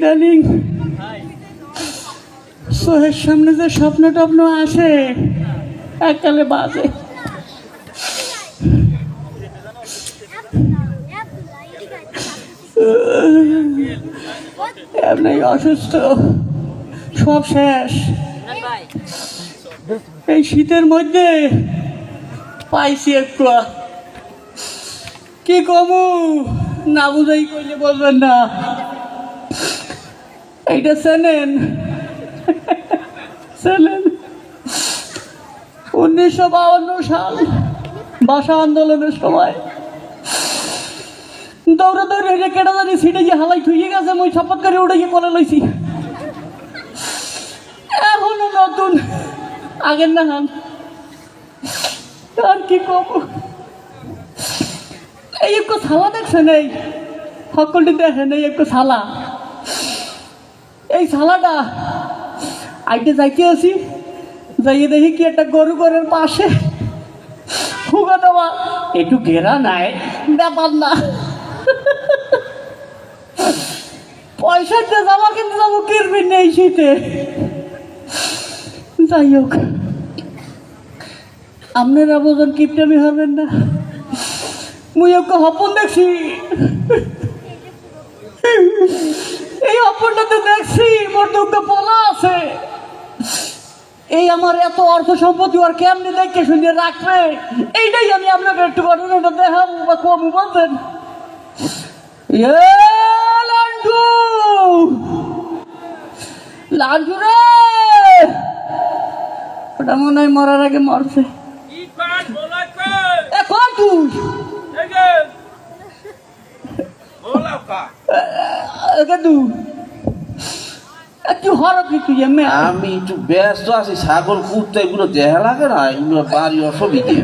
ইদানিং চোখের সামনে যে স্বপ্ন টপ্ন আসে এককালে বাজে। এমনি অসুস্থ, সব শেষ। এই শীতের মধ্যে পাইছি একটু, কি কমু না বুঝাই কইলে বলবেন না। এইটা চেনেন? চেনেন 1952 সাল ভাষা আন্দোলনের সময় দৌড়ে দৌড়ে কেটা জানি সিটে গিয়ে হালাই থুয়ে গেছে, মই শপথ করে উঠে গিয়ে কোলে লইছি। এখনো নতুন, আগের না হান। আর কি কব, এই একটু ছালা দেখছেন? এই সকলটি দেখেন, এই একটু ছালা। এই ছালাটা আইতে যাইতে আছি, যাইয়ে দেখি কি একটা গরু ঘরের পাশে ফুগা দেওয়া, একটু ঘেরা নাই, ব্যাপার না। পয়সা দিয়ে যাওয়া কিন্তু যাবো কিনবি নেই শীতে। যাই হোক, আপনারা বোঝেন কিপটামি হবেন না। মুই ওকে হপন দেখছি, এই হপনটাতে দেখছি মোর দুঃখ পলা আছে। এই আমার এত অর্থ সম্পত্তি আর কেমনি দেখে শুনে রাখবে, এইটাই আমি আপনাকে একটু ঘটনাটা দেখাবো বা কম বলতেন। লান্টু, লান্টু রে, ওটা মনে হয় মরার আগে মরছে। আমি একটু ব্যস্ত আছি, ছাগল কুত্তা এগুলো দেখা লাগে না, এগুলো বাড়ি অসুবিধে।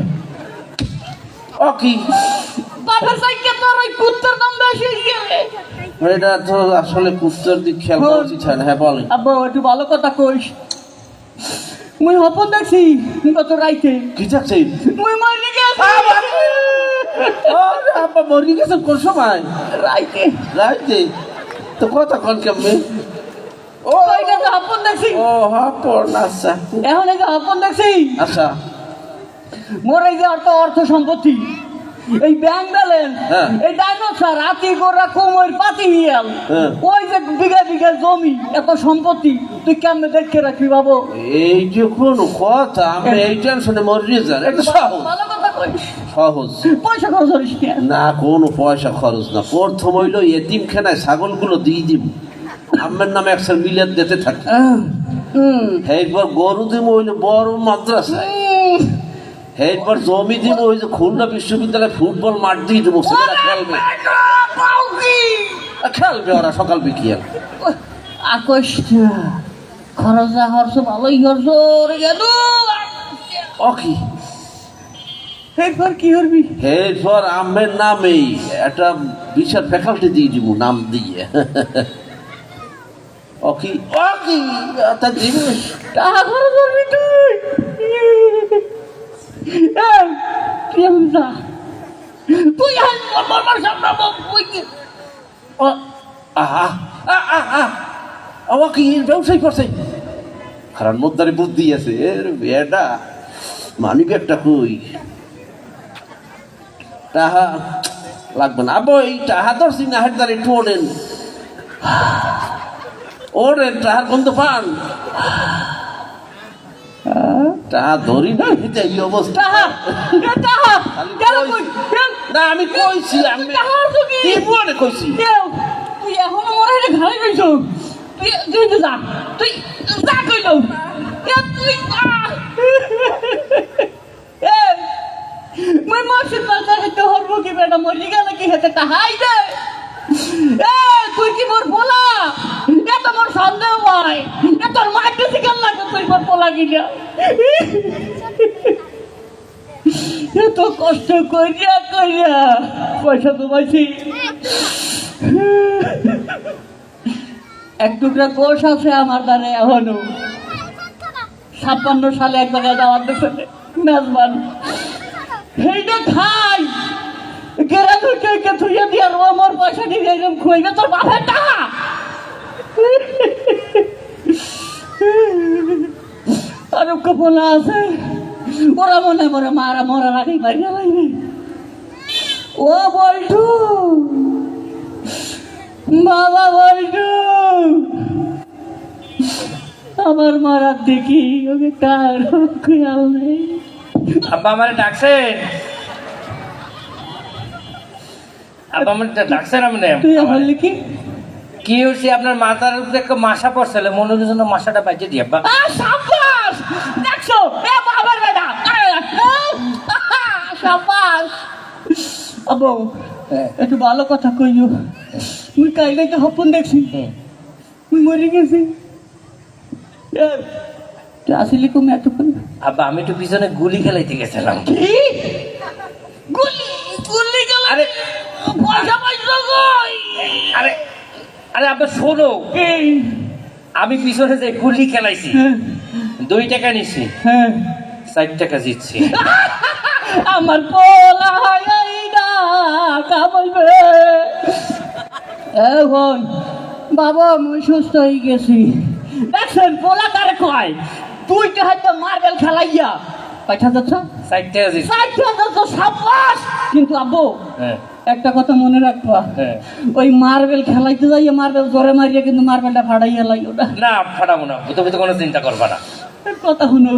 এটা তো আসলে কুত্তার দিক খেয়াল করা উচিত। হ্যাঁ বলেন। আব্বা একটু ভালো কথা কইস। মুই হপন দেখছি কত রাইতে। কি দেখছি? মুই মরি গেছি। আব্বা মরি গেছে কোন সময়? রাইতে। রাইতে তো কথা কন কেমনে? ও এটা তো হপন দেখছি। ও হপন, আচ্ছা। এখন এটা হপন দেখছি। আচ্ছা, মোর এই যে অর্থ সম্পত্তি, এই ব্যাংক ব্যালেন্স, এই ডাইনোসর, হাতি গোড়া কুমোর পাতি হিয়াল, ওই যে বিঘা বিঘা জমি, এত সম্পত্তি তুই কেমনে দেখে রাখবি বাবু? এই যে কোনো কথা, আমি এই টেনশনে মরি যান। এটা সহজ, ভালো কথা কইস। সহজ। পয়সা খরচ করিস না, কোনো পয়সা খরচ না। প্রথম হইল এতিমখানায় ছাগলগুলো দিয়ে দিব, আমের নামে একসার মিলিয়ে দিতে থাকি। এরপর গরু দিব হইলো বড় মাদ্রাসায়, এরপর জমি দিব ওই যে খুলনা বিশ্ববিদ্যালয়ে ফুটবল মাঠ দিয়ে দেবো, ছেলেরা খেলবে। খেলবে ওরা সকাল বিকেল। আকশ খরচ খরচ ভালোই খরচ গেল। অকি এরপর কি করবি? এরপর আমের নামেই একটা বিশাল ফ্যাকাল্টি দিয়ে দিব, নাম দিয়ে। অকি অকি তা দিবি, টাকা খরচ করবি তুই। তুই এখন যা, তুই আমার সামনে কি ব্যবসায়ী করছে? কারণ মোদ্দারে বুদ্ধি আছে এর বেটা। মানি ব্যাগটা কই? টাহা লাগবে না আবো, এই টাহা ধরছি না, হেডদার একটু ওড়েন, ওড়েন, টাহার গন্ধ পান। টাহা ধরি না, এই অবস্থা। না আমি কইছি, আমি কইছি তুই এখন আমার ঘাড়ে গেছ, তুই যা, তুই যা কইল। মুই মসজিদ বাজার হেতে হরবো কি বেটা, মরি গেলে কি হেতে টাহাই দে। তুই কি মোর পোলা? এত মোর সন্দেহ হয়, তোর মায়ের কাছে কেন লাগে তুই মোর পোলা গিলা? এত কষ্ট করিয়া করিয়া পয়সা জমাইছি, এক টুকরা কোষ আছে আমার দ্বারা এখনো। 56 সালে এক জায়গায় যাওয়ার দেখে মেজবান সেইটা খাই গেরা ধুইকে থুইয়া দিয়ে আর আমার পয়সা দিয়ে খুঁইবে তোর বাপের টাকা। পোলা আছে, ওরা মনে মরে মারা মরার আগেই বাড়ি লাগবে। ও বল্টু, বাবা বল্টু, আমার মারার দেখি ওকে তার খেয়াল নেই। আব্বা আমার ডাকছেন, আব্বা আমার ডাকছেন আপনি? তুই আমার লিখি কি হয়েছে? আপনার মাথার উপরে একটা মাসা পড়ছিল, মনে হচ্ছে যেন মাসাটা বাজে দিই আব্বা। সাব্বাস, দেখছো এ বাবার বেটা, সাব্বাস। আবু একটু ভালো কথা কইও, মুই কাইলে তো হপন দেখছি, মুই মরে গেছি। আসলে কমে এতক্ষণ আব্বা আমি একটু পিছনে গুলি খেলাইতে গেছিলাম। কি গুলি গুলি গেল? আরে পয়সা পাইছো কই? আরে আরে আব্বা শোনো, এই আমি পিছনে যে গুলি খেলাইছি, 2 টাকা নিছি, হ্যাঁ 4 টাকা জিতছি। আমার পোলা হাইডা কামাইবে। এখন বাবা আমি সুস্থ হয়ে গেছি। দেখছেন পোলা কারে কয়, 2টা হয়তো মার্বেল খেলাইয়া পাঠা যাচ্ছ, 4 টাকা জিতছি। 4টা যাচ্ছ, সাব্বাস। কিন্তু আব্বু হ্যাঁ একটা কথা মনে রাখবা, হ্যাঁ। ওই মার্বেল খেলাইতে যাইয়া মার্বেল জোরে মারিয়া কিন্তু মার্বেলটা ফাটাইয়া লাইও না। না ফাটাবো না, তুমি তো কোনো চিন্তা করবা না। কথা শুনো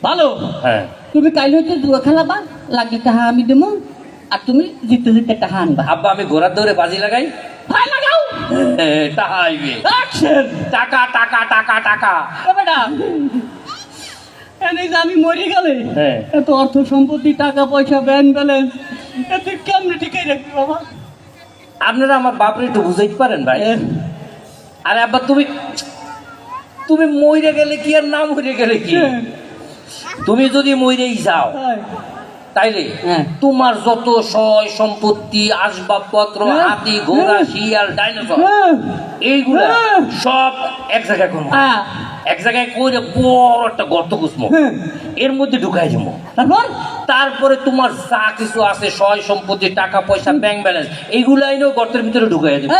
ভালো, হ্যাঁ তুমি কাইলে হচ্ছে জুয়া খেলাবা, লাগলে টাহা আমি দেবো, আর তুমি জিততে জিততে টাহা আনবা। আব্বা আমি ঘোড়ার দৌড়ে বাজি লাগাই, হয় লাগাও। টাকা আইবে, অ্যাকশন। টাকা টাকা টাকা টাকা। বেটা এনেই যে আমি মরে গেলে হ্যাঁ। এত অর্থ সম্পত্তি, টাকা পয়সা, ব্যাংক ব্যালেন্স, এত কেমনে ঠিকই রাখবি বাবা? আপনারা আমার বাপরে একটু বুঝাইতে পারেন ভাই? আরে আব্বা তুমি তুমি মইরে গেলে কি আর না মইরে গেলে কি, তুমি যদি মইরেই যাও তাইলে হ্যাঁ। তোমার যত সয় সম্পত্তি, আসবাবপত্র, হ্যাঁ। হাতি ঘোড়া হ্যাঁ। শিয়াল ডাইনোসর এইগুলা হ্যাঁ। সব এক জায়গায় করবো, এক জায়গায় করে বড় একটা গর্ত খুঁজবো, এর মধ্যে ঢুকাই যাবো। তারপর তারপরে তোমার যা কিছু আছে সয় সম্পত্তি, টাকা পয়সা, ব্যাংক ব্যালেন্স, এইগুলো আইনেও গর্তের ভিতরে ঢুকাই দেবো।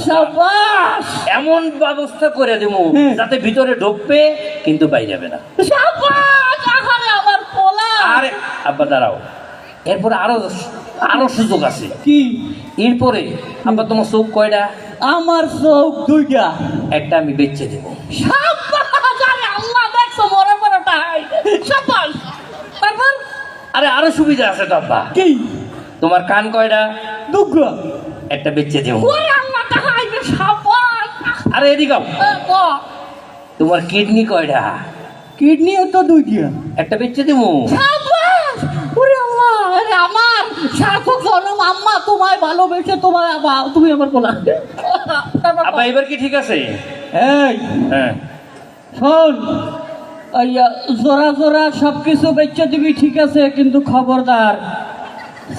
সাবাস এমন ব্যবস্থা করে দেবো যাতে ভিতরে ঢুকবে কিন্তু বাইরে যাবে না। সাবাস, আহারে আমার পোলা। আরে আব্বা দাঁড়াও, এরপরে আরো আরো সুযোগ আছে। কি? এরপরে আব্বা তোমার চোখ কয়টা? আমার চোখ 2টা। একটা আমি বেচে দেবো। সাবাস, আরে আল্লাহ দেখছো বড় বড় টাই। সাবাস। তারপর আরে আরো সুবিধা আছে তো আব্বা। কি? তোমার কান কয়টা? 2টা। একটা বেচে দেবো। ওরে আল্লাহ টাইবে। সাবাস। আরে এদিকে তোমার কিডনি কয়টা? কিডনিও তো 2টা। একটা বেচে দেবো। সাবাস। ওরে আল্লাহ, আরে আমার সার্থক জন্ম। আম্মা তোমায় ভালোবেসে তোমায় তুমি আমার পোলা। আব্বা এবার কি ঠিক আছে? এই হ্যাঁ শোন, জোড়া জোড়া সবকিছু বেচে দিবি ঠিক আছে, কিন্তু খবরদার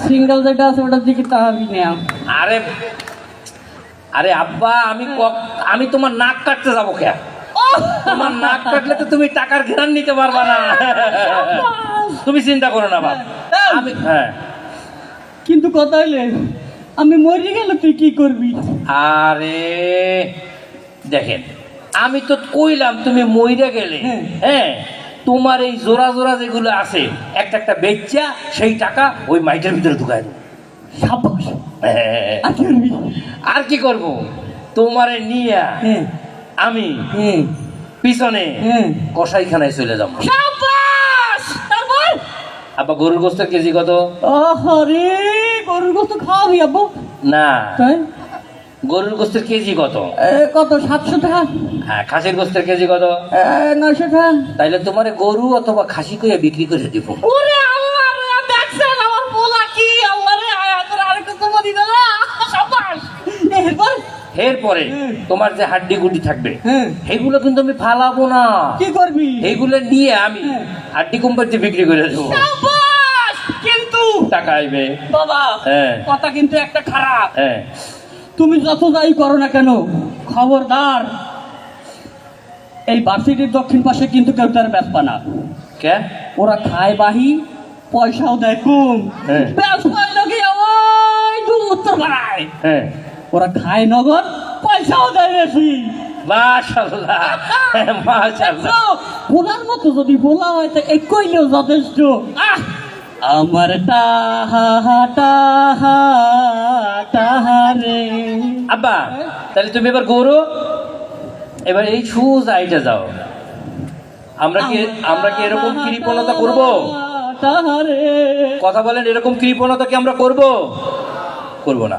সিঙ্গেল যেটা আছে ওটার দিকে তাহাবি না। আরে আরে আব্বা আমি তোমার নাক কাটতে যাবো কে? তোমার নাক কাটলে তো তুমি টাকার ঘেরান নিতে পারবা না। তুমি চিন্তা করো না বাপ। আমি হ্যাঁ, কিন্তু কথা হইলে আমি মরে গেলে তুই কি করবি? আরে দেখেন আমি তো কইলাম তুমি মইরা গেলে, হ্যাঁ তোমার এই জোড়া জোড়া যেগুলো আছে একটা একটা বেচা সেই টাকা ওই মাইটের ভিতরে ঢুকাই দেবো। সাবাস। হ্যাঁ, আর কি করবি? আর কি করব? তোমারে নিয়ে হ্যাঁ আমি হ্যাঁ পিছনে হ্যাঁ। কসাইখানায় চলে যাবো। সাবাস। তারপর আব্বা গরুর গোস্তের কেজি কত? আরে গরুর গোস্ত খাওয়াবি আব্বু? না, তাই? গরুর গোস্তের কেজি কত? কত? 700 টাকা। হ্যাঁ, খাসির গোস্তের কেজি কত? 900 টাকা। তাইলে তোমারে গরু অথবা খাসি করে বিক্রি করে দিব। ওরে আল্লাহ রে, দেখছেন আমার পোলা কি? আল্লাহ রে, তোর আরেকটা তোমার দিল না। সাবাস। এরপর এরপরে তোমার যে হাড্ডি গুড্ডি থাকবে হ্যাঁ। সেগুলো কিন্তু আমি ফালাবো না, কি করবি? এইগুলো নিয়ে আমি হাড্ডি কোম্পানিতে বিক্রি করে দেবো। সাবাস। কিন্তু টাকা আইবে। বাবা হ্যাঁ। কথা কিন্তু একটা খারাপ। হ্যাঁ তুমি যত যাই করো না কেন, খবরদার এই ভার্সিটির দক্ষিণ পাশে কিন্তু কেউ তার ব্যস্ত না। কে? ওরা খায় বাহি, পয়সাও দেয় কম। হ্যাঁ। ব্যস্ত হইলো কি ওই উত্তর পাড়ায়। হ্যাঁ ওরা খায় নগদ, পয়সাও দেয় বেশি। মাশাআল্লাহ মাশাআল্লাহ। বলার মতো যদি বলা হয় তো এই কইলেও যথেষ্ট। আমার টাহা টাহা টাহা রে। আব্বা তাহলে তুমি এবার গৌরব, এবার এই সোজা আইটা যাও। আমরা কি এরকম কৃপণতা করব? টাহা রে। কথা বলেন, এরকম কৃপণতা কি আমরা করব? করব না।